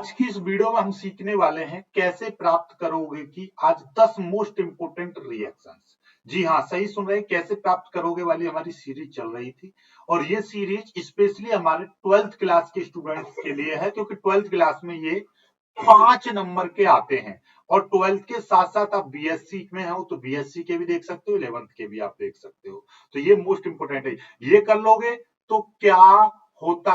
आज की इस वीडियो में हम सीखने वाले हैं कैसे प्राप्त करोगे कि आज 10 मोस्ट इंपोर्टेंट रिएक्शंस। जी हाँ, सही सुन रहे हैं, कैसे प्राप्त करोगे वाली हमारी सीरीज चल रही थी और ये सीरीज स्पेशली हमारे 12th क्लास के स्टूडेंट्स के लिए है, क्योंकि 12th क्लास में ये 5 नंबर के आते हैं और 12th के साथ साथ आप बीएससी में हो तो बीएससी के भी देख सकते हो, 11th के भी आप देख सकते हो। तो ये मोस्ट इंपोर्टेंट है, ये कर लोगे तो क्या होता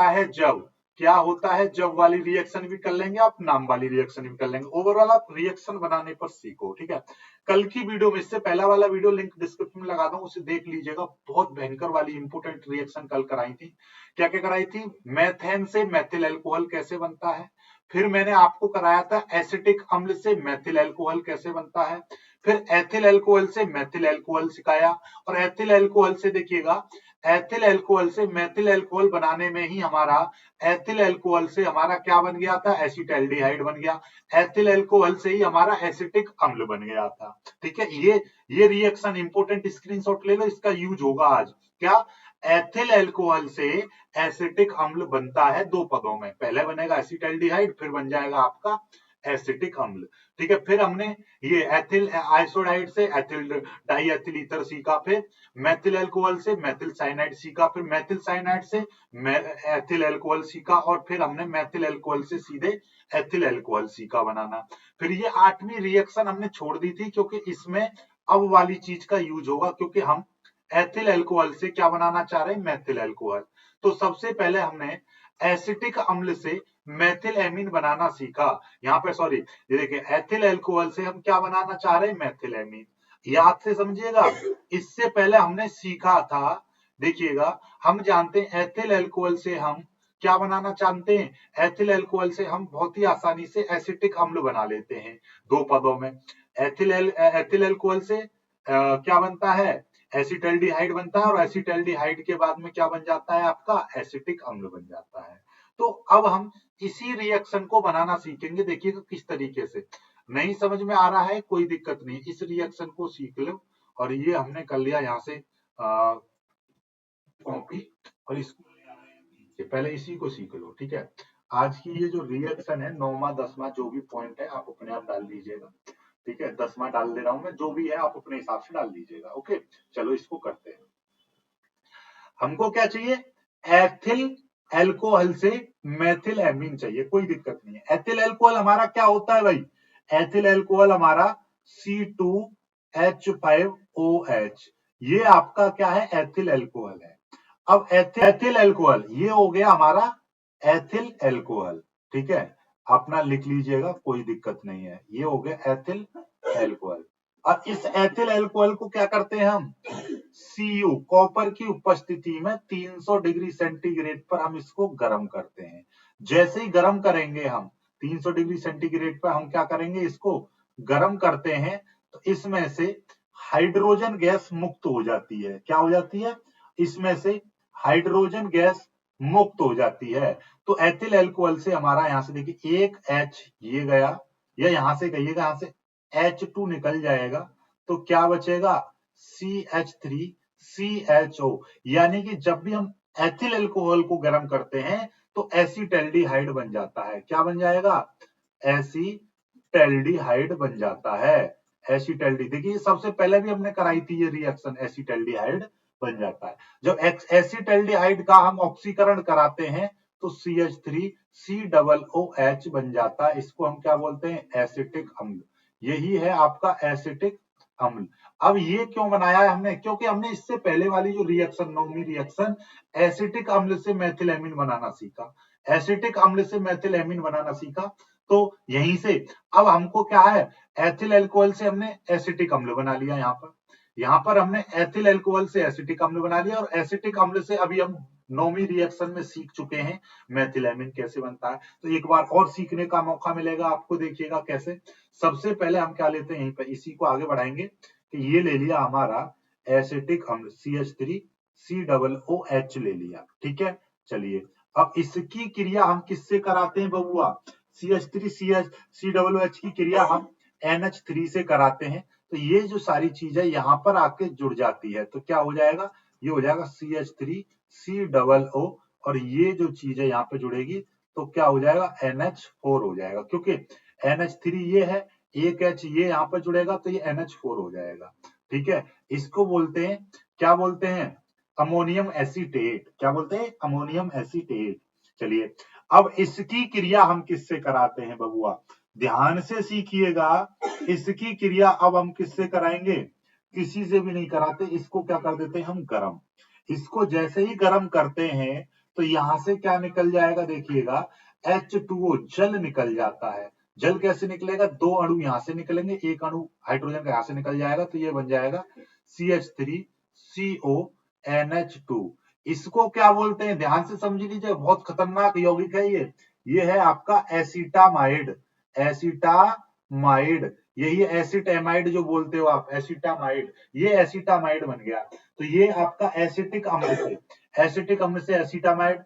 है जब वाली रिएक्शन भी कर लेंगे आप, नाम वाली रिएक्शन भी कर लेंगे। ओवरऑल आप रिएक्शन बनाने पर सीखो, ठीक है। कल की वीडियो में, इससे पहला वाला वीडियो लिंक डिस्क्रिप्शन में लगा दूं, उसे देख लीजिएगा। बहुत भयंकर वाली इंपोर्टेंट रिएक्शन कल कराई थी। क्या क्या कराई थी? मेथेन से मेथिल अल्कोहल कैसे बनता है, फिर मैंने आपको कराया था एसिटिक अम्ल से मेथिल अल्कोहल कैसे बनता है, फिर एथिल अल्कोहल से मेथिल अल्कोहल सिखाया, और एथिल अल्कोहल से देखिएगा, एथिल अल्कोहल से मेथिल अल्कोहल बनाने में ही हमारा एथिल अल्कोहल से हमारा क्या बन गया था? एसिटाल्डिहाइड बन गया। एथिल अल्कोहल से ही हमारा एसिटिक अम्ल बन गया था। ठीक है, ये रिएक्शन इंपोर्टेंट, स्क्रीनशॉट ले लो, इसका यूज होगा आज। क्या? एथिल अल्कोहल से एसिटिक अम्ल बनता है दो पदों में, पहले बनेगा एसिटाल्डिहाइड, फिर बन जाएगा आपका एसिटिक अम्ल। ठीक है, फिर हमने ये एथिल आइसोडाइड से एथिल डाई एथिल ईथर सीखा, फिर मेथिल अल्कोहल से मेथिल साइनाइड सीखा, फिर मेथिल साइनाइड से एथिल अल्कोहल सीखा, और फिर हमने मेथिल अल्कोहल से सीधे एथिल अल्कोहल सीखा बनाना। फिर ये 8वीं रिएक्शन हमने छोड़ दी थी, क्योंकि इसमें अब वाली चीज का यूज होगा, क्योंकि हम एथिल अल्कोहल से क्या बनाना चाह रहे हैं? Methyl alcohol. तो सबसे पहले हमने एसिटिक अम्ल से मेथिल एमीन बनाना सीखा। यहाँ पे सॉरी, ये देखिए, एथिल अल्कोहल से हम क्या बनाना चाह रहे हैं? Methyl amine. याद से समझिएगा, इससे पहले हमने सीखा था, देखिएगा, हम जानते हैं एथिल अल्कोहल से हम क्या बनाना चाहते हैं? एथिल अल्कोहल से हम बहुत ही आसानी से एसिटिक अम्ल बना लेते हैं दो पदों में। एथिल अल्कोहल से क्या बनता है? एसिटाल्डिहाइड बनता है, और एसिटाल्डिहाइड के बाद में क्या बन जाता है? आपका एसिटिक अम्ल बन जाता है। तो अब हम इसी रिएक्शन को बनाना सीखेंगे। देखिएगा किस तरीके से। नहीं समझ में आ रहा है, कोई दिक्कत नहीं, इस रिएक्शन को सीख लो। और ये हमने कर लिया यहाँ से कॉपी, और इसको पहले इसी को सीख लो, ठीक है। आज की ये जो रिएक्शन है, 9वां 10वां जो भी पॉइंट है आप अपने आप डाल दीजिएगा, ठीक है। 10वां डाल दे रहा हूं मैं, जो भी है आप अपने हिसाब से डाल दीजिएगा। ओके, चलो इसको करते हैं। हमको क्या चाहिए? एथिल अल्कोहल से मेथिल एमीन चाहिए, कोई दिक्कत नहीं है। एथिल अल्कोहल हमारा क्या होता है भाई? एथिल अल्कोहल हमारा C2H5OH, ये आपका क्या है? एथिल अल्कोहल है। अब एथिल अल्कोहल ये हो गया हमारा एथिल अल्कोहल, ठीक है। अपना लिख लीजिएगा, कोई दिक्कत नहीं है, ये हो गया एथिल अल्कोहल। अब इस एथिल अल्कोहल को क्या करते हैं हम? Cu कॉपर की उपस्थिति में 300 डिग्री सेंटीग्रेड पर हम इसको गर्म करते हैं। जैसे ही गर्म करेंगे हम 300 डिग्री सेंटीग्रेड पर, हम क्या करेंगे? इसको गर्म करते हैं तो इसमें से हाइड्रोजन गैस मुक्त हो जाती है। क्या हो जाती है? इसमें से हाइड्रोजन गैस मुक्त हो जाती है। तो एथिल अल्कोहल से हमारा यहाँ से देखिए एक H ये गया, या यहाँ से कहिएगा, यहाँ से H2 निकल जाएगा, तो क्या बचेगा? CH3CHO। यानी कि जब भी हम एथिल अल्कोहल को गर्म करते हैं तो एसिटाल्डिहाइड बन जाता है। क्या बन जाएगा? एसिटाल्डिहाइड बन जाता है। एसिटाल्डी, देखिए सबसे पहले भी हमने कराई थी ये रिएक्शन, एसिटाल्डिहाइड बन जाता है। जब एसिटाल्डिहाइड का हम ऑक्सीकरण कराते हैं तो CH3COOH बन जाता है। इसको हम क्या बोलते हैं? एसिटिक अम्ल। यही है आपका एसिटिक अम्ल। अब ये क्यों बनाया है हमने? क्योंकि हमने इससे पहले वाली जो रिएक्शन, 9वीं रिएक्शन, एसिटिक अम्ल से मेथिल एमीन बनाना सीखा। एसिटिक अम्ल से मेथिल एमीन बनाना सीखा, तो यहीं से अब हमको क्या है? एथिल अल्कोहल से हमने एसिटिक अम्ल बना लिया। यहाँ पर हमने एथिल अल्कोहल से एसिटिक अम्ल बना लिया, और एसिटिक अम्ल से अभी हम 9वीं रिएक्शन में सीख चुके हैं मेथिल एमीन कैसे बनता है। तो एक बार और सीखने का मौका मिलेगा आपको, देखिएगा कैसे। सबसे पहले हम क्या लेते हैं, यहीं पे इसी को आगे बढ़ाएंगे कि ये ले लिया हमारा एसिटिक अम्ल CH3COOH ले लिया, ठीक है। चलिए, अब इसकी क्रिया हम किससे कराते हैं बबुआ? CH3COOH की क्रिया हम NH3 से कराते हैं। तो ये जो सारी चीज है यहाँ पर आके जुड़ जाती है, तो क्या हो जाएगा? ये हो जाएगा CH3COO, और ये जो चीज है यहाँ पे जुड़ेगी तो क्या हो जाएगा, NH4 हो जाएगा, क्योंकि NH3 ये है, एक H ये यहाँ पर जुड़ेगा तो ये NH4 हो जाएगा। ठीक है, इसको बोलते हैं, क्या बोलते हैं, अमोनियम एसीटेट। क्या बोलते हैं, अमोनियम एसीटेट। चलिए, अब इसकी क्रिया हम किससे कराते हैं बबुआ, ध्यान से सीखिएगा। इसकी क्रिया अब हम किससे कराएंगे, किसी से भी नहीं कराते, इसको क्या कर देते हैं हम, गरम। इसको जैसे ही गरम करते हैं तो यहां से क्या निकल जाएगा, देखिएगा, H2O जल निकल जाता है। जल कैसे निकलेगा, दो अणु यहां से निकलेंगे, एक अणु हाइड्रोजन का यहां से निकल जाएगा, तो ये बन जाएगा CH3CONH2। इसको क्या बोलते हैं, ध्यान से समझ लीजिए, बहुत खतरनाक यौगिक है ये है आपका एसिटामाइड। एसिटामाइड, यही एसिड एमाइड जो बोलते हो आप, एसिटामाइड, ये एसिटामाइड बन गया। तो ये आपका एसिटिक अम्ल से एसिटामाइड,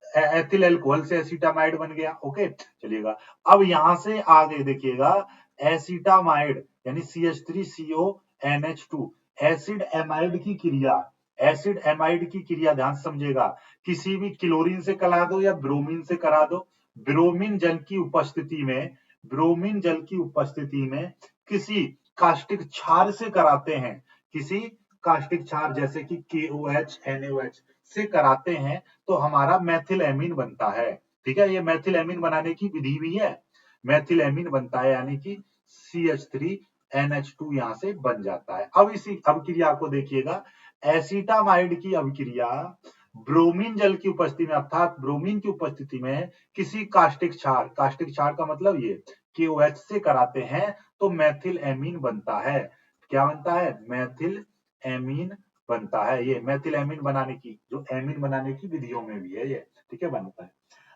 एथिल अल्कोहल से एसिटामाइड बन गया। ओके, चलिएगा, अब यहां से आगे देखिएगा, एसिटामाइड यानी CH3CONH2, एसिड एमाइड की क्रिया, एसिड एमाइड की क्रिया ध्यान समझेगा, किसी भी क्लोरीन से करा दो या ब्रोमीन से करा दो, ब्रोमीन जल की उपस्थिति में, ब्रोमीन जल की उपस्थिति में किसी कास्टिक क्षार से कराते हैं, किसी कास्टिक क्षार जैसे कि KOH NaOH से कराते हैं, तो हमारा मैथिल एमीन बनता है। ठीक है, ये मैथिल एमीन बनाने की विधि भी है, मैथिल एमीन बनता है, यानी कि CH3NH2 यहां से बन जाता है। अब इसी अभिक्रिया को देखिएगा, एसिटामाइड की अभिक्रिया ब्रोमीन जल की उपस्थिति में, अर्थात ब्रोमीन की उपस्थिति में किसी कास्टिक क्षार का मतलब ये KOH से कराते हैं, तो मैथिल एमीन बनता है। क्या बनता है, मैथिल एमीन बनता है। ये मैथिल एमीन बनाने की, जो एमीन बनाने की विधियों में भी है ये, ठीक है, बनता है।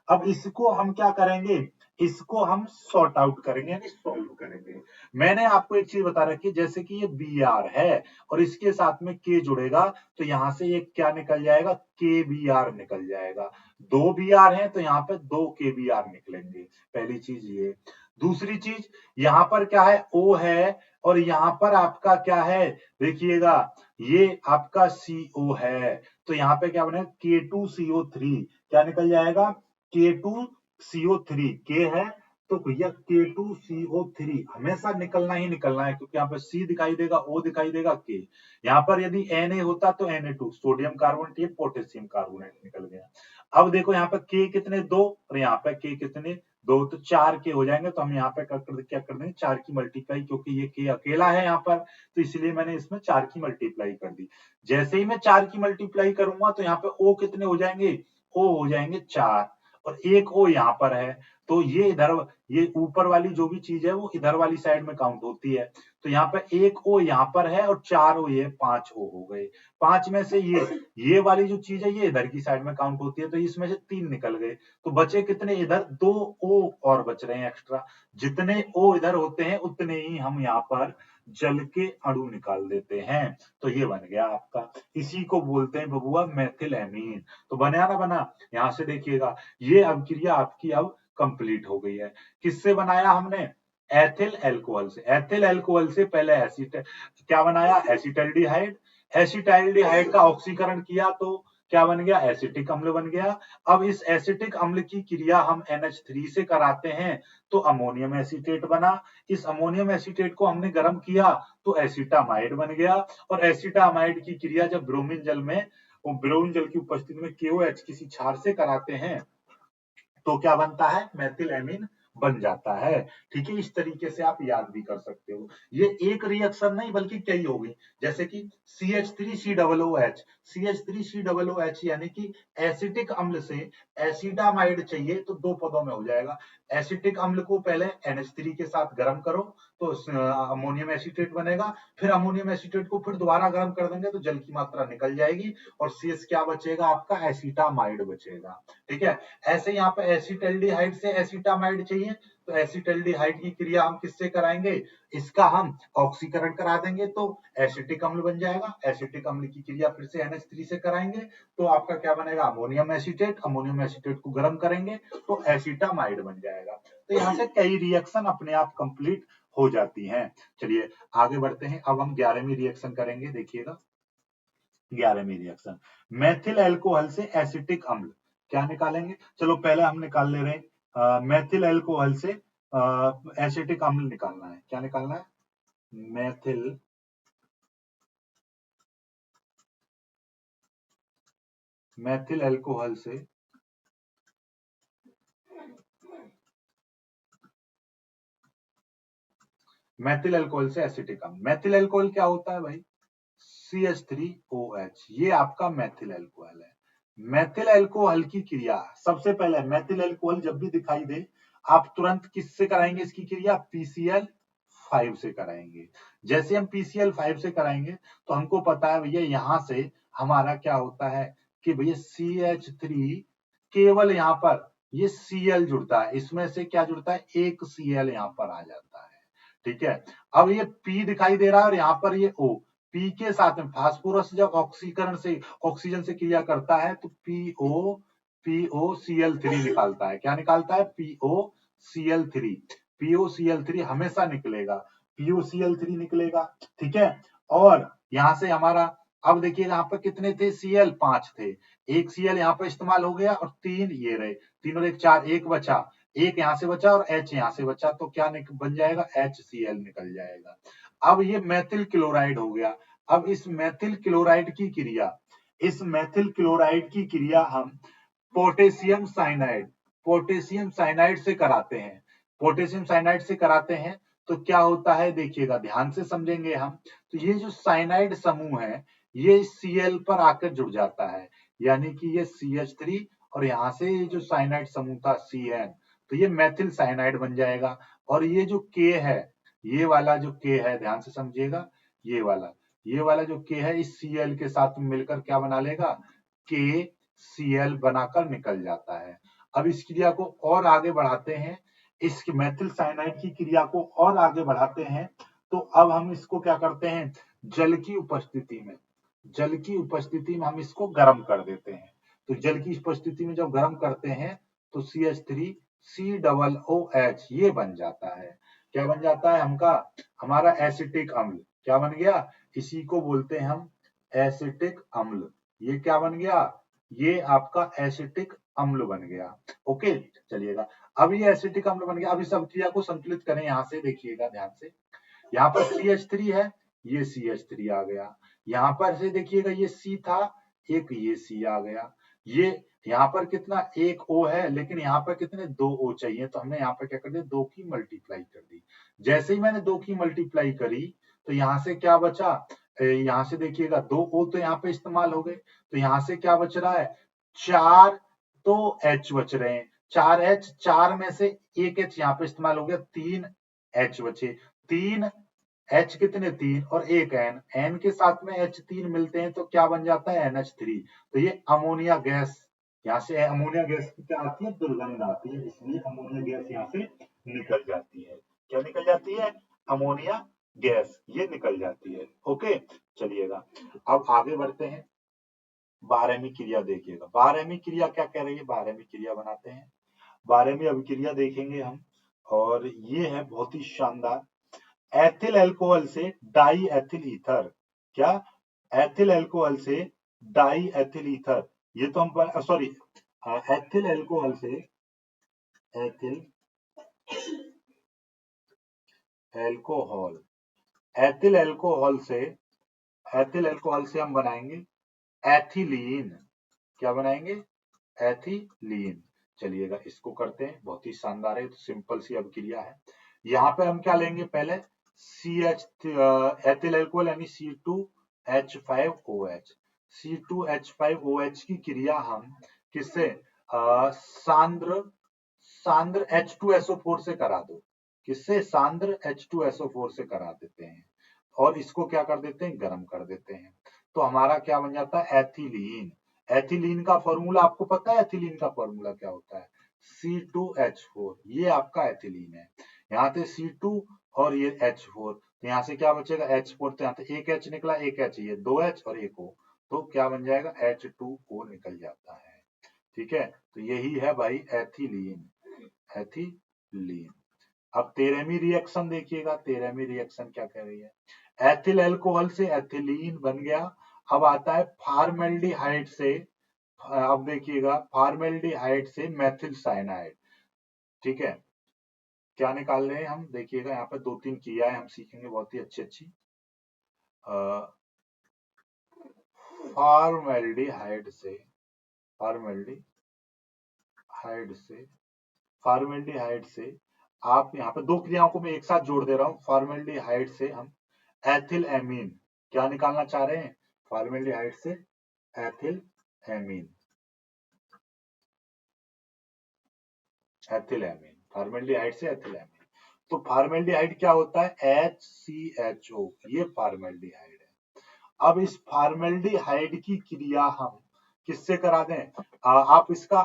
अब इसको हम क्या करेंगे, इसको हम सॉर्ट आउट करेंगे, यानी सॉल्व करेंगे। मैंने आपको एक चीज बता रखी है, जैसे कि ये Br है और इसके साथ में K जुड़ेगा, तो यहां से एक क्या निकल जाएगा, KBr निकल जाएगा। दो Br है तो यहाँ पे दो KBr निकलेंगे, पहली चीज ये। दूसरी चीज, यहाँ पर क्या है, O है और यहाँ पर आपका क्या है, देखिएगा, ये आपका CO है, तो यहाँ पे क्या बनेगा, K2CO3, क्या निकल जाएगा, K2CO3, K है तो भैया K2CO3 हमेशा निकलना ही निकलना है, क्योंकि यहाँ पे C दिखाई देगा, O दिखाई देगा, K। यहाँ पर यदि Na होता तो Na2, सोडियम कार्बोनेट, ये पोटेशियम कार्बोनेट निकल गया। अब देखो यहाँ पे K कितने, दो, और यहाँ पे K कितने, दो, तो 4 K हो जाएंगे। तो हम यहाँ पे क्या कर देंगे, 4 की मल्टीप्लाई, क्योंकि ये K अकेला है यहाँ पर, तो इसलिए मैंने इसमें 4 की मल्टीप्लाई कर दी। जैसे ही मैं 4 की मल्टीप्लाई करूंगा तो यहाँ पे O कितने हो जाएंगे, O हो जाएंगे 4, और एक O यहाँ पर है, तो ये इधर, ये ऊपर वाली जो भी चीज है वो इधर वाली साइड में काउंट होती है। तो यहाँ पे एक O यहाँ पर है और 4 O, ये 5 O हो गए। 5 में से ये वाली जो चीज है ये इधर की साइड में काउंट होती है, तो इसमें से 3 निकल गए, तो बचे कितने, इधर 2 O और बच रहे हैं एक्स्ट्रा। जितने O इधर होते हैं उतने ही हम यहाँ पर जल के अणु निकाल देते हैं। तो ये बन गया आपका, इसी को बोलते हैं बबुआ मैथिल एमीन। तो बना ना बना, यहां से देखिएगा, ये अभिक्रिया आपकी अब कंप्लीट हो गई है। किससे बनाया हमने, एथिल अल्कोहल से। एथिल अल्कोहल से पहले एसिड क्या बनाया, एसिटाल्डिहाइड। एसिटाल्डिहाइड का ऑक्सीकरण किया तो क्या बन गया, एसिटिक अम्ल बन गया। अब इस एसिटिक अम्ल की क्रिया हम NH3 से कराते हैं तो अमोनियम एसीटेट बना। इस अमोनियम एसीटेट को हमने गर्म किया तो एसिटामाइड बन गया, और एसिटामाइड की क्रिया जब ब्रोमीन जल में, वो ब्रोमीन जल की उपस्थिति में KOH किसी क्षार से कराते हैं तो क्या बनता है, मैथिल एमीन बन जाता है। ठीक है, इस तरीके से आप याद भी कर सकते हो। ये एक रिएक्शन नहीं बल्कि कई होगी, जैसे कि CH3COOH, CH3COOH यानी कि एसिटिक अम्ल से एसिटामाइड चाहिए तो दो पदों में हो जाएगा। एसिटिक अम्ल को पहले NH3 के साथ गर्म करो तो अमोनियम एसीटेट बनेगा, फिर अमोनियम एसीटेट को फिर दोबारा गर्म कर देंगे तो जल की मात्रा निकल जाएगी, और शेष क्या बचेगा आपका, एसिटामाइड बचेगा। ठीक है, ऐसे यहाँ पे एसिटाल्डिहाइड से एसिटामाइड चाहिए तो एसिटाल्डिहाइड की क्रिया हम किससे कराएंगे, इसका हम ऑक्सीकरण करा देंगे तो एसिटिक अम्ल बन जाएगा। एसिटिक अम्ल की क्रिया फिर से NH3 से कराएंगे तो आपका क्या बनेगा, अमोनियम एसीटेट। अमोनियम एसीटेट को गर्म करेंगे तो एसिटामाइड बन जाएगा। तो यहाँ से कई रिएक्शन अपने आप कंप्लीट हो जाती हैं। चलिए आगे बढ़ते हैं, अब हम 11वीं रिएक्शन करेंगे, देखिएगा 11वीं रिएक्शन, मैथिल अल्कोहल से एसिटिक अम्ल। क्या निकालेंगे, चलो पहले हम निकाल ले रहे हैं मेथिल एल्कोहल से एसिटिक अम्ल निकालना है। क्या निकालना है, मेथिल एल्कोहल से मेथिल एल्कोहल से एसिटिक अम्ल। मेथिल एल्कोहल क्या होता है भाई, CH3OH, ये आपका मेथिल एल्कोहल है। मेथिल एल्कोहल की क्रिया, सबसे पहले मेथिल एल्कोहल जब भी दिखाई दे आप तुरंत किससे कराएंगे इसकी क्रिया, PCl5 से कराएंगे। जैसे हम PCl5 से कराएंगे तो हमको पता है भैया यहां से हमारा क्या होता है कि भैया CH3 केवल यहाँ पर ये Cl जुड़ता है, इसमें से क्या जुड़ता है, एक Cl यहाँ पर आ जाता है। ठीक है, अब ये P दिखाई दे रहा है और यहाँ पर ये O, P के साथ में फास्फोरस जब ऑक्सीजन से क्रिया करता है तो POCl3 निकालता है। क्या निकालता है, POCl3। POCl3 हमेशा निकलेगा, POCl3 निकलेगा। ठीक है, और यहां से हमारा, अब देखिए यहाँ पर कितने थे, Cl 5 थे, एक Cl यहाँ पर इस्तेमाल हो गया और 3 ये रहे, 3 और 1 4, एक बचा, एक यहाँ से बचा और H यहाँ से बचा, तो क्या बन जाएगा, HCl निकल जाएगा। अब ये मेथिल क्लोराइड हो गया। अब इस मेथिल क्लोराइड की क्रिया, इस मेथिल क्लोराइड की क्रिया हम पोटेशियम साइनाइड से कराते हैं। पोटेशियम साइनाइड से कराते हैं तो क्या होता है, देखिएगा ध्यान से समझेंगे हम, तो ये जो साइनाइड समूह है ये Cl पर आकर जुड़ जाता है, यानी कि ये CH3 और यहाँ से ये जो साइनाइड समूह था CN, तो ये मेथिल साइनाइड बन जाएगा। और ये जो K है, ये वाला जो K है ध्यान से समझिएगा, ये वाला जो K है इस Cl के साथ मिलकर क्या बना लेगा, KCl बनाकर निकल जाता है। अब इस क्रिया को और आगे बढ़ाते हैं, इस मेथिल साइनाइड की क्रिया को और आगे बढ़ाते हैं, तो अब हम इसको क्या करते हैं, जल की उपस्थिति में हम इसको गर्म कर देते हैं। तो जल की उपस्थिति में जब गर्म करते हैं तो CH3COOH ये बन जाता है। क्या बन जाता है हमारा एसिटिक अम्ल। क्या बन गया, इसी को बोलते हैं हम एसिटिक अम्ल। ये क्या बन गया, ये आपका एसिटिक अम्ल बन गया। ओके, चलिएगा, अब ये एसिटिक अम्ल बन गया। अब इस अभिक्रिया को संतुलित करें, यहां से देखिएगा ध्यान से, यहाँ पर CH3 है, ये CH3 आ गया, यहाँ पर से देखिएगा ये C था, एक ये C आ गया, ये यहाँ पर कितना, एक O है, लेकिन यहाँ पर कितने, 2 O चाहिए, तो हमने यहाँ पर क्या कर दिया, 2 की मल्टीप्लाई कर दी। जैसे ही मैंने 2 की मल्टीप्लाई करी तो यहाँ से क्या बचा, यहाँ से देखिएगा 2 O तो यहाँ पे इस्तेमाल हो गए, तो यहाँ से क्या बच रहा है, 4 तो H बच रहे हैं, 4H, 4 में से एक H यहाँ पे इस्तेमाल हो गया, 3 H बचे, 3 H कितने, 3 और एक N के साथ में H3 मिलते हैं तो क्या बन जाता है, NH3। तो ये अमोनिया गैस, यहाँ से अमोनिया गैस की क्या आती है, दुर्गंध आती है, इसलिए अमोनिया गैस यहाँ से निकल जाती है। क्या निकल जाती है, अमोनिया गैस ये निकल जाती है। ओके, चलिएगा अब आगे बढ़ते हैं, 12वीं क्रिया देखिएगा। 12वीं क्रिया क्या कह रही है, 12वीं क्रिया बनाते हैं, 12वीं अभिक्रिया देखेंगे हम, और ये है बहुत ही शानदार, एथिल अल्कोहल से डाई एथिल ईथर। क्या, एथिल अल्कोहल से डाई एथिल ईथर, ये तो हम सॉरी, एथिल अल्कोहल से एथिल अल्कोहल, एथिल अल्कोहल से हम बनाएंगे एथिलीन। क्या बनाएंगे, एथिलीन। चलिएगा इसको करते हैं, बहुत ही शानदार है, तो सिंपल सी अभिक्रिया है। यहाँ पे हम क्या लेंगे, पहले एथिल अल्कोहल यानी C2H5OH, C2H5OH की क्रिया हम किससे, सांद्र H2SO4 से करा दो, किससे, सांद्र H2SO4 से करा देते हैं, और इसको क्या कर देते हैं, गर्म कर देते हैं, तो हमारा क्या बन जाता है, एथिलीन। एथिलीन का फॉर्मूला आपको पता है, एथिलीन का फॉर्मूला क्या होता है, C2H4, ये आपका एथिलीन है। यहाँ से C2 और ये H4, तो यहाँ से क्या बचेगा, H4, तो यहाँ से एक H निकला, एक H, ये 2H और एक O, तो क्या बन जाएगा, H2O निकल जाता है। ठीक है, तो यही है भाई एथिलीन, एथिलीन। अब 13वीं रिएक्शन देखिएगा, 13वीं रिएक्शन क्या कह रही है, एथिल अल्कोहल से एथिलीन बन गया। अब आता है फार्मेल्डिहाइड से अब देखिएगा फॉर्मेल्डिहाइड से मेथिल साइनाइड, ठीक है, क्या निकाल रहे हैं हम, देखिएगा यहाँ पे 2-3 किया है, हम सीखेंगे बहुत ही अच्छी अच्छी। फॉर्मेल्डिहाइड से फॉर्मेल्डिहाइड से फॉर्मेल्डिहाइड से आप यहाँ पे दो क्रियाओं को मैं एक साथ जोड़ दे रहा हूँ। फॉर्मेल्डिहाइड से हम एथिल एमीन क्या निकालना चाह रहे हैं, फॉर्मेल्डिहाइड से एथिल एमीन, फॉर्मेल्डिहाइड से एथिल एमीन। तो फॉर्मेल्डिहाइड क्या होता है, HCHO, ये फॉर्मेल्डिहाइड है। अब इस फॉर्मेल्डिहाइड की क्रिया हम किससे करा दें, आप इसका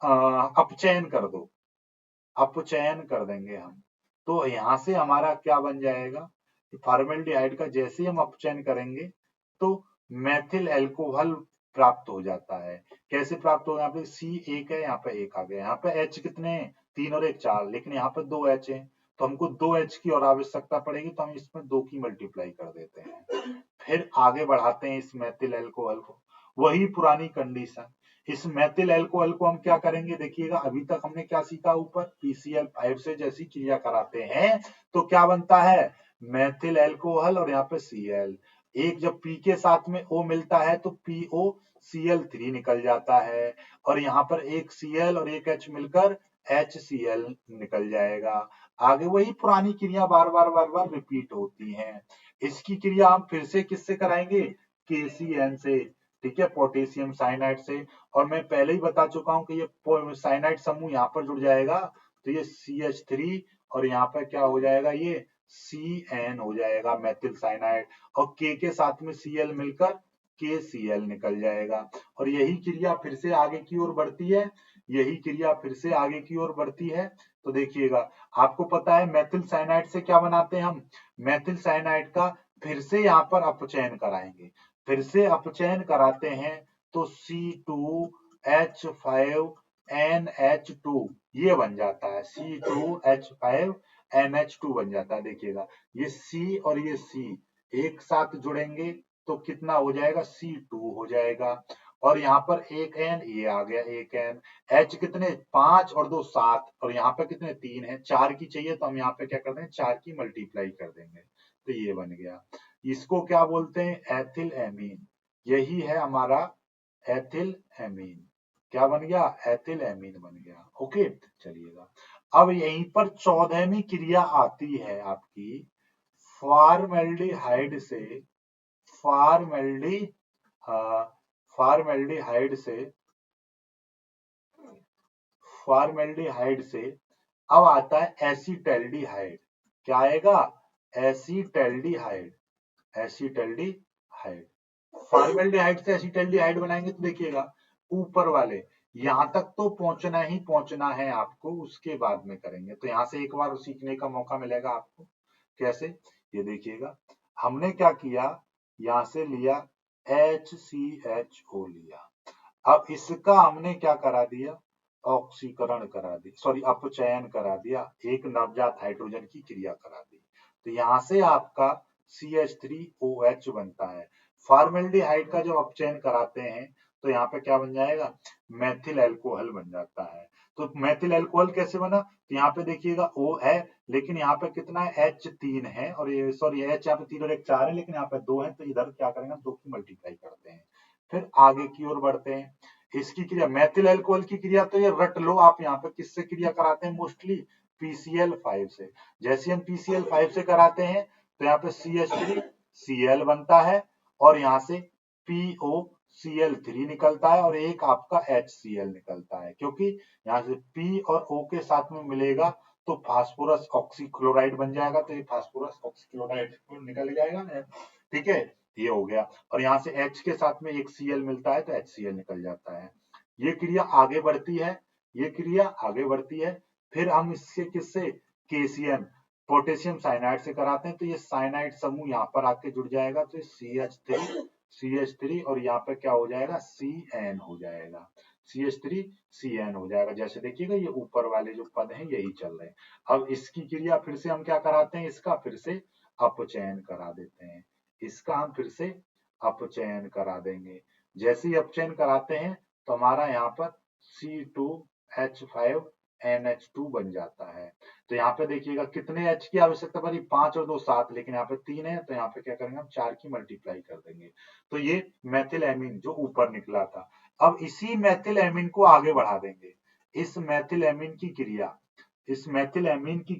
अपचयन कर दो, अपचयन कर देंगे हम, तो यहां से हमारा क्या बन जाएगा, फॉर्मेल्डिहाइड का जैसे ही हम अपचयन करेंगे तो मेथिल एल्कोहल प्राप्त हो जाता है। कैसे प्राप्त होगा, यहाँ पे C एक है, यहाँ पे एक आ गया, यहाँ पे H कितने हैं, 3 और 1 4, लेकिन यहाँ पे 2 H है, तो हमको 2 H की और आवश्यकता पड़ेगी, तो हम इसमें 2 की मल्टीप्लाई कर देते हैं, फिर आगे बढ़ाते हैं इस मेथिल एल्कोहल को, वही पुरानी कंडीशन। इस मेथिल एल्कोहल को हम क्या करेंगे, देखिएगा अभी तक हमने क्या सीखा, ऊपर PCl5 से जैसी क्रिया कराते हैं तो क्या बनता है, मेथिल एल्कोहल और यहाँ पे Cl, एक जब P के साथ में O मिलता है तो POCl3 निकल जाता है, और यहाँ पर एक Cl और एक H मिलकर HCl निकल जाएगा। आगे वही पुरानी क्रिया बार बार रिपीट होती हैं। इसकी क्रिया हम फिर से किससे कराएंगे, KCN से, ठीक है, पोटेशियम साइनाइड से। और मैं पहले ही बता चुका हूं कि ये साइनाइड समूह यहाँ पर जुड़ जाएगा, तो ये CH3 और यहाँ पर क्या हो जाएगा, ये CN हो जाएगा, मेथिल साइनाइड, और K के साथ में Cl मिलकर KCl निकल जाएगा। और यही क्रिया फिर से आगे की ओर बढ़ती है, यही क्रिया फिर से आगे की ओर बढ़ती है। तो देखिएगा, आपको पता है मेथिल साइनाइड से क्या बनाते हैं हम, मेथिल साइनाइड का फिर से यहाँ पर अपचयन कराएंगे, फिर से अपचयन कराते हैं तो C2H5NH2 ये बन जाता है, C2H5NH2 बन जाता है। देखिएगा ये C और ये C एक साथ जुड़ेंगे तो कितना हो जाएगा, C2 हो जाएगा, और यहाँ पर एक N ये आ गया, एक N, H कितने 5 और 2 7, और यहाँ पे कितने 3 है, 4 की चाहिए तो हम यहाँ पे क्या कर देंगे, 4 की मल्टीप्लाई कर देंगे, तो ये बन गया। इसको क्या बोलते हैं, एथिल एमीन, यही है हमारा एथिल एमीन, क्या बन गया, एथिल एमीन बन गया। ओके, चलिएगा अब यहीं पर 14वीं क्रिया आती है आपकी, फॉर्मेल्डिहाइड से फॉर्मेल्डी फॉर्मेल्डिहाइड से फॉर्मेल्डिहाइड से अब आता है एसीटल्डिहाइड, क्या आएगा, एसीटल्डिहाइड, एसीटल्डिहाइड। फॉर्मेल्डिहाइड से एसीटल्डिहाइड बनाएंगे तो देखिएगा ऊपर वाले यहां तक तो पहुंचना ही पहुंचना है आपको, उसके बाद में करेंगे, तो यहां से एक बार सीखने का मौका मिलेगा आपको। कैसे, ये देखिएगा हमने क्या किया, यहां से लिया HCHO लिया, अब इसका हमने क्या करा दिया, ऑक्सीकरण करा दी, सॉरी अपचयन करा दिया, एक नवजात हाइड्रोजन की क्रिया करा दी, तो यहां से आपका CH3OH बनता है। फॉर्मेल्डिहाइड का जब अपचयन कराते हैं तो यहाँ पे क्या बन जाएगा, मेथिल एल्कोहल बन जाता है। तो मेथिल एल्कोहल कैसे बना, तो यहाँ पे देखिएगा O है, लेकिन यहाँ पे कितना है, H3 है, और ये सॉरी H यहाँ पे 3 और 1 4 है, लेकिन यहाँ पे 2 है, तो इधर क्या करेंगे, 2 की मल्टीप्लाई करते हैं, फिर आगे की ओर बढ़ते हैं। इसकी क्रिया मेथिल एल्कोहल की क्रिया तो ये रट लो आप, यहाँ पे किससे क्रिया कराते हैं, मोस्टली PCl5 से। जैसे हम PCl5 से कराते हैं तो यहाँ पे CH3Cl बनता है, और यहाँ से POCl3 निकलता है, और एक आपका HCl निकलता है, क्योंकि यहाँ से P और O के साथ में मिलेगा तो फास्फोरस ऑक्सीक्लोराइड बन जाएगा, तो ये फास्फोरस ऑक्सीक्लोराइड निकल जाएगा, ठीक है, ये हो गया। और यहाँ से H के साथ में एक Cl मिलता है तो HCl निकल जाता है। ये क्रिया आगे बढ़ती है, ये क्रिया आगे बढ़ती है, फिर हम इससे किससे, KCN पोटेशियम साइनाइड से कराते हैं, तो ये साइनाइड समूह यहाँ पर आके जुड़ जाएगा, तो CH3 और यहाँ पे क्या हो जाएगा, CN हो जाएगा, CH3CN हो जाएगा। जैसे देखिएगा ये ऊपर वाले जो पद हैं यही चल रहे हैं। अब इसकी क्रिया फिर से हम क्या कराते हैं, इसका फिर से अपचयन करा देते हैं, इसका हम फिर से अपचयन करा देंगे। जैसे ही अपचयन कराते हैं तो हमारा यहाँ पर C2H5NH2 बन जाता है। तो यहाँ पे देखिएगा कितने H की आवश्यकता पड़ी, 5 और 2 7, लेकिन यहाँ पे 3 है, तो यहाँ पे क्या करेंगे हम 4 की मल्टीप्लाई कर देंगे। तो ये मेथिल एमीन जो ऊपर निकला था, अब इसी मेथिल एमीन को आगे बढ़ा देंगे। इस मेथिल एमीन की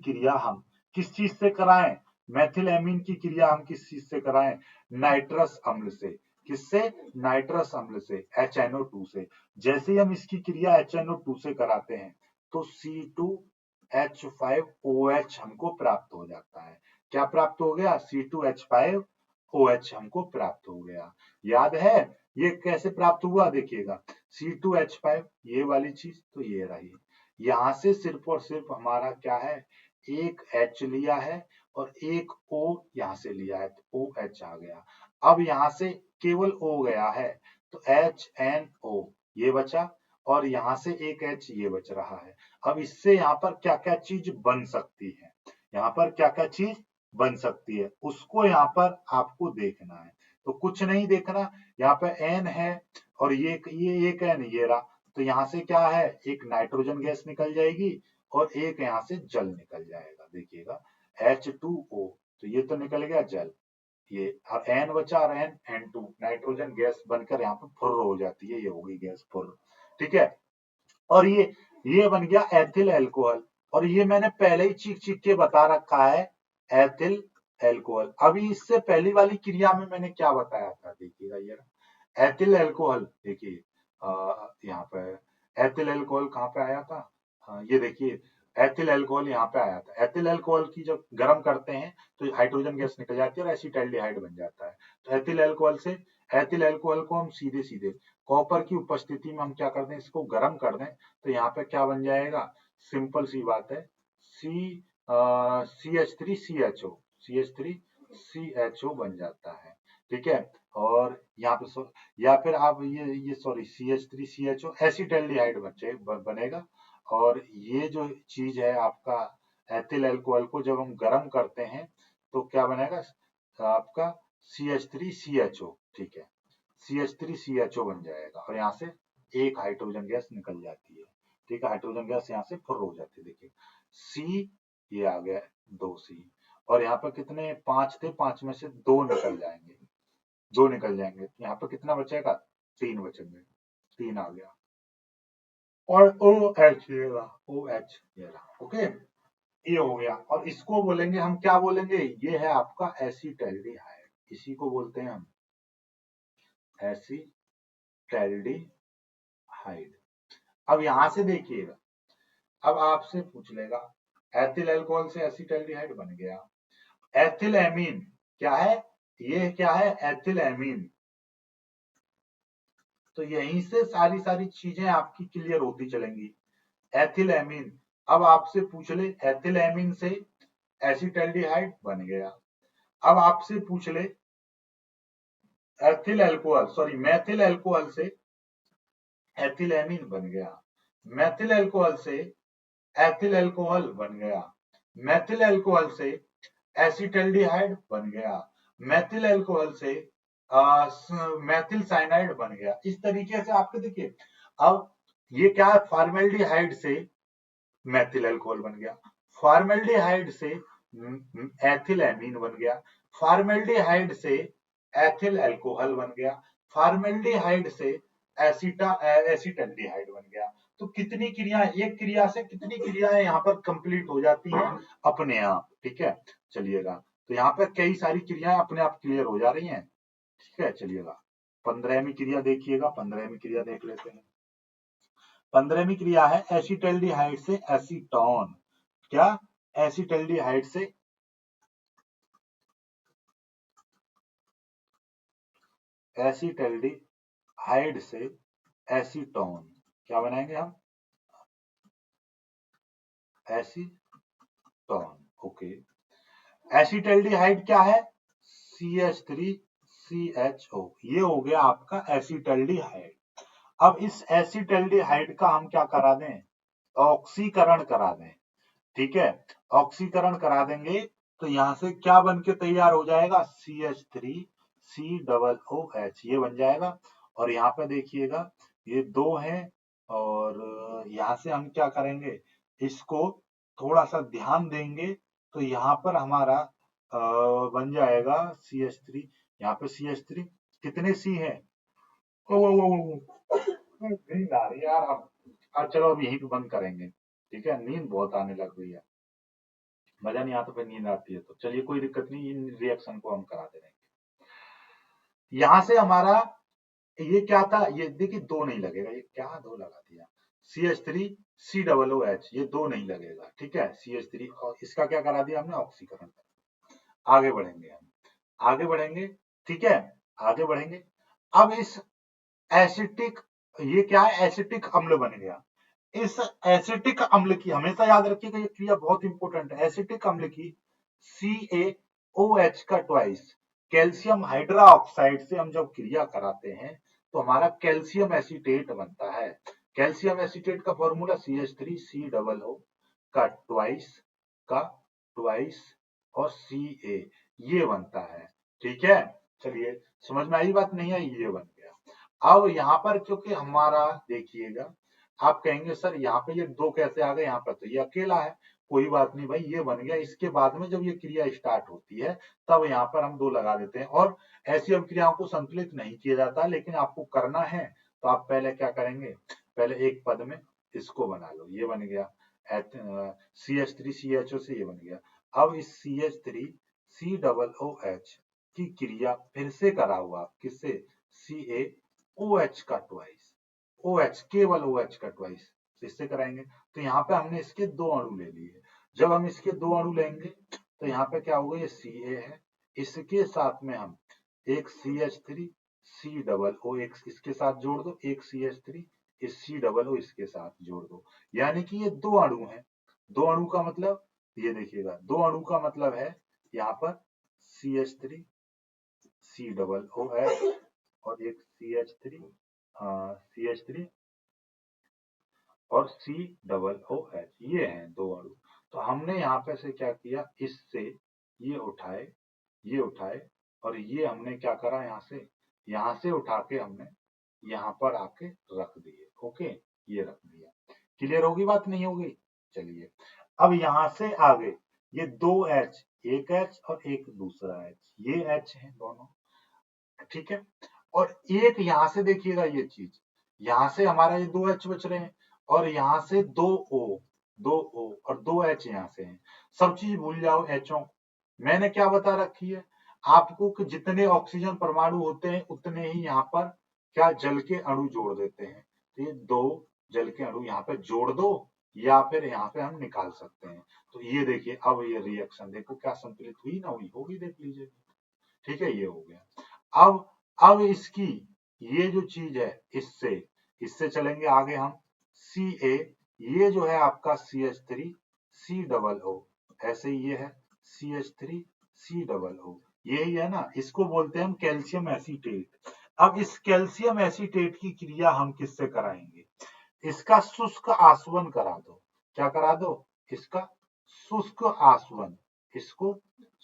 क्रिया हम किस चीज से कराएं? मेथिल एमीन की क्रिया हम किस चीज से कराएं? नाइट्रस अम्ल से। किससे? नाइट्रस अम्ल से, HNO2 से। जैसे ही हम इसकी क्रिया HNO2 से कराते हैं तो C2H5OH हमको प्राप्त हो जाता है। क्या प्राप्त हो गया? C2H5OH हमको प्राप्त हो गया। याद है ये कैसे प्राप्त हुआ? देखिएगा C2H5 ये वाली चीज तो ये रही, यहां से सिर्फ और सिर्फ हमारा क्या है, एक H लिया है और एक O यहां से लिया है, तो OH आ गया। अब यहां से केवल O गया है तो HNO ये बचा और यहां से एक H ये बच रहा है। अब इससे यहाँ पर क्या क्या चीज बन सकती है, यहाँ पर क्या क्या चीज बन सकती है उसको यहाँ पर आपको देखना है। तो कुछ नहीं देखना, यहाँ पे N है और ये एक N ये रहा, तो यहाँ से क्या है, एक नाइट्रोजन गैस निकल जाएगी और एक यहाँ से जल निकल जाएगा। देखिएगा H2O, तो ये तो निकल गया जल, ये और N बचा और N2 नाइट्रोजन गैस बनकर यहाँ पर फुर्र हो जाती है, ये हो गई गैस फुर्र। ठीक है, और ये बन गया एथिल अल्कोहल, और ये मैंने पहले ही चीख चीख के बता रखा है एथिल अल्कोहल। अभी इससे पहली वाली क्रिया में मैंने क्या बताया था, देखिएगा ये एथिल अल्कोहल। देखिए यहाँ पे एथिल अल्कोहल कहाँ पे आया था, ये देखिए एथिल अल्कोहल यहाँ पे आया था। एथिल अल्कोहल की जब गर्म करते हैं तो हाइड्रोजन गैस निकल जाती है और एसिटाल्डिहाइड बन जाता है। तो एथिल अल्कोहल को हम सीधे सीधे कॉपर की उपस्थिति में हम क्या कर दें, इसको गर्म कर दें, तो यहाँ पे क्या बन जाएगा, सिंपल सी बात है, CH3CHO बन जाता है। ठीक है, और यहाँ पे या फिर आप ये सॉरी CH3CHO एसिटाल्डिहाइड बनेगा। और ये जो चीज है आपका एथिल अल्कोहल को जब हम गर्म करते हैं तो क्या बनेगा आपका CH3CHO। ठीक है, CH3CHO बन जाएगा और यहाँ से एक हाइड्रोजन गैस निकल जाती है। ठीक है, हाइड्रोजन गैस यहाँ से फुर्र हो जाती है। देखिए C ये आ गया 2C, और यहाँ पर कितने 5 थे, 5 में से 2 निकल जाएंगे, 2 निकल जाएंगे, यहाँ पर कितना बचेगा, 3 बचेंगे, 3 आ गया, और OH ये रहा, OH ये रहा। ओके, ये हो गया, और इसको बोलेंगे हम, क्या बोलेंगे, ये है आपका एसिटाल्डिहाइड, इसी को बोलते हैं हम एसिटाल्डिहाइड। अब यहां से देखिएगा, अब आपसे पूछ लेगा एथिल अल्कोहल से एसिटाल्डिहाइड बन गया, एथिल एमीन क्या है, ये क्या है एथिल एमीन। तो यहीं से सारी सारी चीजें आपकी क्लियर होती चलेंगी। एथिल एमीन, अब आपसे पूछ ले एथिल एमीन से एसिटाल्डिहाइड बन गया, अब आपसे पूछ ले ethyl alcohol sorry methyl alcohol से एथिल एमीन बन गया, मेथिल अल्कोहल से एथिल अल्कोहल बन गया, मेथिल अल्कोहल से एसिटाल्डिहाइड बन गया, मेथिल अल्कोहल से मेथिल साइनाइड बन गया। इस तरीके से आपके देखिए, अब ये क्या है, फॉर्मेल्डिहाइड से मेथिल अल्कोहल बन गया, फॉर्मेल्डिहाइड से एथिल एमीन बन गया, फॉर्मेल्डिहाइड से एथिल अल्कोहल बन गया, फॉर्मेल्डिहाइड से एसिटाल्डिहाइड बन गया। तो कितनी क्रिया, एक क्रिया से कितनी क्रियाएं यहाँ पर कंप्लीट हो जाती हैं अपने आप। ठीक है, चलिएगा, तो यहाँ पर कई सारी क्रियाएं अपने आप क्लियर हो जा रही हैं। ठीक है, चलिएगा 15वीं क्रिया देखिएगा, 15वीं क्रिया देख लेते हैं। 15वीं क्रिया है एसिटाल्डिहाइड से एसीटोन, क्या, एसिटाल्डिहाइड से एसिटाल्डिहाइड से एसीटोन, क्या बनाएंगे हम, एसीटोन। ओके, एसिटाल्डिहाइड क्या है, CH3CHO, ये हो गया आपका एसिटाल्डिहाइड। अब इस एसिटाल्डिहाइड का हम क्या करा दें, ऑक्सीकरण करा दें। ठीक है, ऑक्सीकरण करा देंगे तो यहां से क्या बन के तैयार हो जाएगा, CH3COOH ये बन जाएगा। और यहाँ पे देखिएगा ये 2 हैं और यहाँ से हम क्या करेंगे, इसको थोड़ा सा ध्यान देंगे तो यहाँ पर हमारा बन जाएगा CH3। यहाँ पे CH3 कितने C है, नींद आ रही है यार। अब चलो अब यहीं पे बंद करेंगे, ठीक है, नींद बहुत आने लग गई है, मजा नहीं आता फिर नींद आती है तो। चलिए कोई दिक्कत नहीं, इन रिएक्शन को हम करा दे रहे हैं। यहाँ से हमारा ये क्या था, ये देखिए 2 नहीं लगेगा, ये क्या 2 लगा दिया, CH3 COOH, ये 2 नहीं लगेगा, ठीक है, CH3 और इसका क्या करा दिया हमने, ऑक्सीकरण। आगे बढ़ेंगे हम, आगे बढ़ेंगे, ठीक है, आगे बढ़ेंगे। अब इस एसिटिक, ये क्या है, एसिटिक अम्ल बन गया। इस एसिटिक अम्ल की हमेशा याद रखिएगा, ये क्रिया बहुत इंपॉर्टेंट है। एसिटिक अम्ल की CaOH का ट्वाइस कैल्शियम हाइड्रोक्साइड से हम जब क्रिया कराते हैं तो हमारा कैल्शियम एसीटेट बनता है। कैल्शियम एसीटेट का फॉर्मूला CH3COO का ट्वाइस और Ca, ये बनता है, ठीक है। चलिए समझ में आई बात, नहीं आई, ये बन गया। अब यहाँ पर क्योंकि हमारा देखिएगा, आप कहेंगे सर यहाँ पे ये 2 कैसे आ गए, यहाँ पर तो ये अकेला है। कोई बात नहीं भाई, ये बन गया। इसके बाद में जब ये क्रिया स्टार्ट होती है तब यहाँ पर हम 2 लगा देते हैं। और ऐसी अभिक्रियाओं को संतुलित नहीं किया जाता, लेकिन आपको करना है तो आप पहले क्या करेंगे, पहले एक पद में इसको बना लो, ये बन गया CH3CHO से, ये बन गया। अब इस CH3COOH की क्रिया फिर से करा हुआ किससे, CaOH का ट्वाइस, OH केवल OH का ट्वाइस, इससे कराएंगे। तो यहाँ पे हमने इसके 2 अणु ले लिए। जब हम इसके 2 अणु लेंगे तो यहाँ पे क्या होगा, ये Ca है, इसके साथ में हम एक CH3COO एक इसके साथ जोड़ दो, एक CH3 इस COO इसके साथ जोड़ दो, यानी कि ये 2 अणु हैं। 2 अणु का मतलब, ये देखिएगा 2 अणु का मतलब है यहाँ पर CH3COOH और एक CH3 और COOH, ये हैं 2 अणु। तो हमने यहाँ पे से क्या किया, इससे ये उठाए और ये हमने क्या करा, यहाँ से उठा के हमने यहाँ पर आके रख दिए। ओके, ये रख दिया। क्लियर होगी बात, नहीं होगी? चलिए अब यहाँ से आगे ये 2 H, एक H और एक दूसरा H, ये H है दोनों, ठीक है। और एक यहाँ से देखिएगा, ये चीज यहाँ से हमारा ये 2 H बच रहे हैं और यहाँ से 2 O और 2 H यहाँ से हैं। सब चीज भूल जाओ Hओं। मैंने क्या बता रखी है आपको कि जितने ऑक्सीजन परमाणु होते हैं उतने ही यहाँ पर क्या जल के अणु जोड़ देते हैं। तो ये 2 जल के अणु यहाँ पे जोड़ दो या फिर यहाँ पे हम निकाल सकते हैं। तो ये देखिए, अब ये रिएक्शन देखो क्या संतुलित हुई ना हुई, होगी, देख लीजिए, ठीक है, ये हो गया। अब इसकी ये जो चीज है, इससे चलेंगे आगे हम। Ca, ये जो है आपका CH3COO, ऐसे ही ये है CH3COO, यही है ना, इसको बोलते हैं हम कैल्शियम एसीटेट। अब इस कैल्शियम एसीटेट की क्रिया हम किससे कराएंगे, इसका शुष्क आसवन करा दो। क्या करा दो, इसका शुष्क आसवन, इसको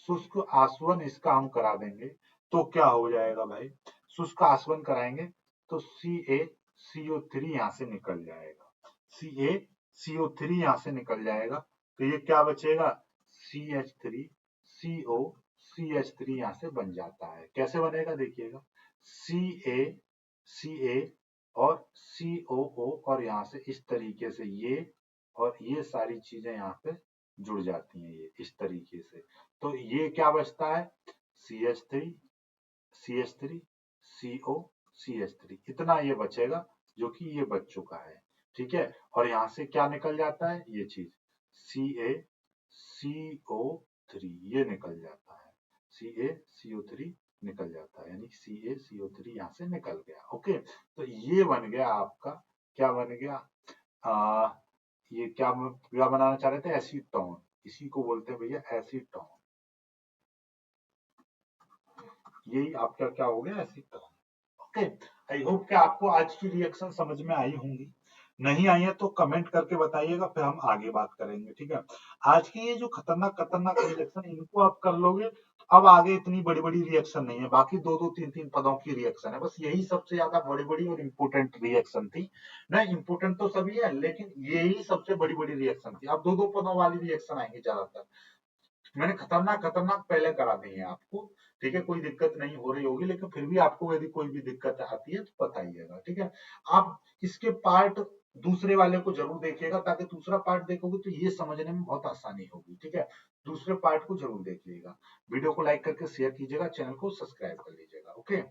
शुष्क आसवन इसका हम करा देंगे तो क्या हो जाएगा भाई, शुष्क आसवन कराएंगे तो CaCO3 यहाँ से निकल जाएगा, CaCO3 यहाँ से निकल जाएगा। तो ये क्या बचेगा, CH3CO, CH3 यहाँ से बन जाता है। कैसे बनेगा देखिएगा, Ca और COO और यहाँ से इस तरीके से ये और ये सारी चीजें यहाँ पे जुड़ जाती हैं, ये इस तरीके से। तो ये क्या बचता है, CH3 CO CH3, इतना ये बचेगा जो कि ये बच चुका है, ठीक है। और यहाँ से क्या निकल जाता है, ये चीज CaCO3 ये निकल जाता है, CaCO3 निकल जाता है, यानी CaCO3 यहाँ से निकल गया। ओके, तो ये बन गया आपका, क्या बन गया, ये क्या बनाना चाह रहे थे, एसीटोन, इसी को बोलते हैं भैया एसीटोन। यही आपका क्या हो गया, एसीटोन। ओके, आई होप कि आपको आज की रिएक्शन समझ में आई होंगी। नहीं आई है तो कमेंट करके बताइएगा, फिर हम आगे बात करेंगे, ठीक है। आज की ये जो खतरनाक खतरनाक रिएक्शन इनको आप कर लोगे तो अब आगे इतनी बड़ी बड़ी रिएक्शन नहीं है, बाकी दो दो तीन तीन पदों की रिएक्शन है, बस यही सबसे ज्यादा बड़ी बड़ी और इम्पोर्टेंट रिएक्शन थी। नहीं, इम्पोर्टेंट तो सभी है लेकिन यही सबसे बड़ी बड़ी रिएक्शन थी। अब दो दो पदों वाली रिएक्शन आएंगी ज्यादातर। मैंने खतरनाक खतरनाक पहले करा दी है आपको, ठीक है। कोई दिक्कत नहीं हो रही होगी, लेकिन फिर भी आपको यदि कोई भी दिक्कत आती है तो बताइएगा, ठीक है। आप इसके पार्ट दूसरे वाले को जरूर देखिएगा, ताकि दूसरा पार्ट देखोगे तो ये समझने में बहुत आसानी होगी, ठीक है। दूसरे पार्ट को जरूर देखिएगा। वीडियो को लाइक करके शेयर कीजिएगा, चैनल को सब्सक्राइब कर लीजिएगा, ओके।